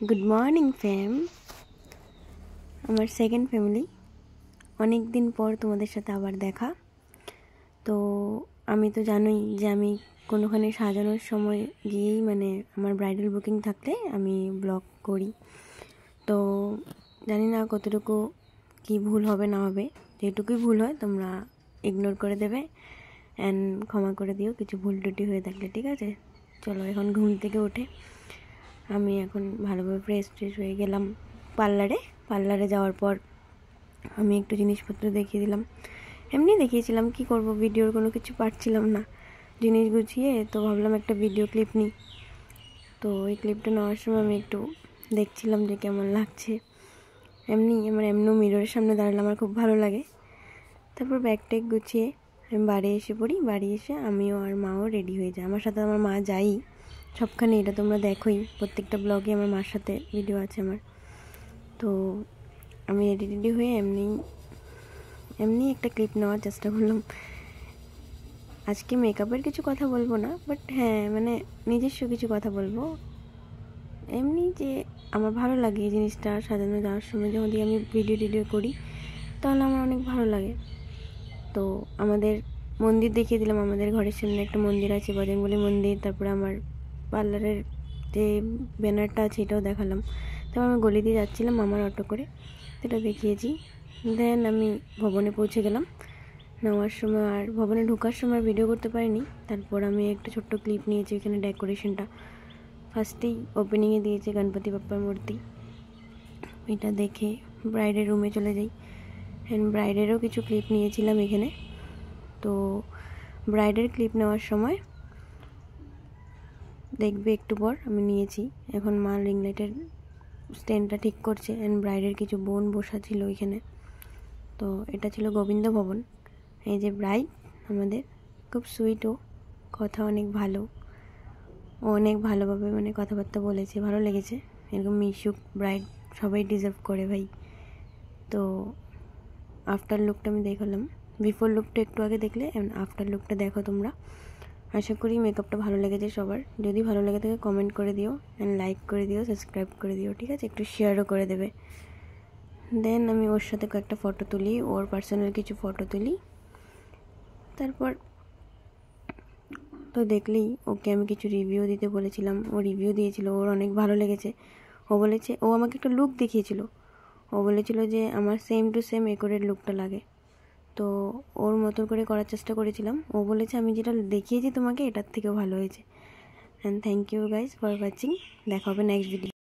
Good morning fam আমার second family অনেক দিন পর তোমাদের সাথে আবার দেখা। তো আমি তো জানোই যে আমি কোনোখানে সাজানোর সময় গিয়েই মানে আমার ব্রাইডাল বুকিং থাকলে আমি ব্লগ করি। তো জানি না কতটুকু কি ভুল হবে না হবে, যেটুকুই ভুল হয় তোমরা ইগনোর করে দেবে অ্যান্ড ক্ষমা করে দিও কিছু ভুল টুটি হয়ে থাকলে, ঠিক আছে? চলো এখন ঘুম থেকে উঠে আমি এখন ভালোভাবে ফ্রেশ হয়ে গেলাম পার্লারে যাওয়ার পর আমি একটু জিনিসপত্র দেখিয়ে দিলাম, এমনি দেখিয়েছিলাম, কি করব, ভিডিওর কোনো কিছু পারছিলাম না জিনিস গুছিয়ে, তো ভাবলাম একটা ভিডিও ক্লিপ নিই। তো এই ক্লিপটা নেওয়ার সময় আমি একটু দেখছিলাম যে কেমন লাগছে, এমনি মিররের সামনে দাঁড়ালে আমার খুব ভালো লাগে। তারপর ব্যাগ ট্যাগ গুছিয়ে আমি বাড়ি এসে পড়ি। বাড়ি এসে আমিও আর মাও রেডি হয়ে যায়, আমার সাথে আমার মা যাই সবখানে, এটা তোমরা দেখোই, প্রত্যেকটা ব্লগে আমার মার সাথে ভিডিও আছে আমার। তো আমি রেডি হয়ে এমনি একটা ক্লিপ নেওয়ার চেষ্টা করলাম। আজকে মেকআপের কিছু কথা বলবো না, বাট হ্যাঁ মানে নিজস্ব কিছু কথা বলবো, এমনি যে আমার ভালো লাগে এই জিনিসটা সাজানো যাওয়ার সময় যখন আমি ভিডিও করি তাহলে আমার অনেক ভালো লাগে। তো আমাদের মন্দির দেখিয়ে দিলাম, আমাদের ঘরের সামনে একটা মন্দির আছে, বজরংবলী মন্দির। তারপরে আমার পার্লারের যে ব্যানারটা আছে এটাও দেখালাম। তারপর আমি গলি দিয়ে যাচ্ছিলাম আমার অটো করে, সেটা দেখিয়েছি। দেন আমি ভবনে পৌঁছে গেলাম। নেওয়ার সময় আর ভবনে ঢোকার সময় ভিডিও করতে পারিনি। তারপর আমি একটা ছোট্ট ক্লিপ নিয়েছি, এখানে ডেকোরেশনটা ফার্স্টেই ওপেনিংয়ে দিয়েছে গণপতি বাপ্পার মূর্তি, এটা দেখে ব্রাইডের রুমে চলে যাই। অ্যান্ড ব্রাইডেরও কিছু ক্লিপ নিয়েছিলাম এখানে। তো ব্রাইডের ক্লিপ নেওয়ার সময় দেখবে একটু পর আমি নিয়েছি। এখন মা রিং লাইটের স্ট্যান্ডটা ঠিক করছে অ্যান্ড ব্রাইডের কিছু বোন বসা ছিল এখানে। তো এটা ছিল গোবিন্দ ভবন। এই যে ব্রাইড আমাদের, খুব সুইটও, কথা অনেক ভালো, ও অনেক ভালোভাবে মানে কথাবার্তা বলেছে, ভালো লেগেছে। এরকম মিশুক ব্রাইড সবাই ডিজার্ভ করে ভাই। তো আফটার লুকটা আমি দেখালাম, বিফোর লুকটা একটু আগে দেখলে, অ্যান্ড আফটার লুকটা দেখো তোমরা। আশা করি মেকআপটা ভালো লেগেছে সবার। যদি ভালো লেগে থাকে কমেন্ট করে দিও অ্যান্ড লাইক করে দিও, সাবস্ক্রাইব করে দিও, ঠিক আছে? একটু শেয়ারও করে দেবে। দেন আমি ওর সাথে কয়েকটা ফটো তুলি, ওর পার্সোনাল কিছু ফটো তুলি। তারপর তো দেখলেই ওকে আমি কিছু রিভিউ দিতে বলেছিলাম, ও রিভিউ দিয়েছিল, ওর অনেক ভালো লেগেছে। ও বলেছে, ও আমাকে একটা লুক দেখিয়েছিল, ও বলেছিল যে আমার সেম টু সেম একরের লুকটা লাগে। তো ওর মতো করে করার চেষ্টা করেছিলাম। ও বলেছে আমি যেটা দেখিয়েছি তোমাকে এটার থেকেও ভালো হয়েছে। And thank you guys for watching. দেখা হবে নেক্সট ভিডিও।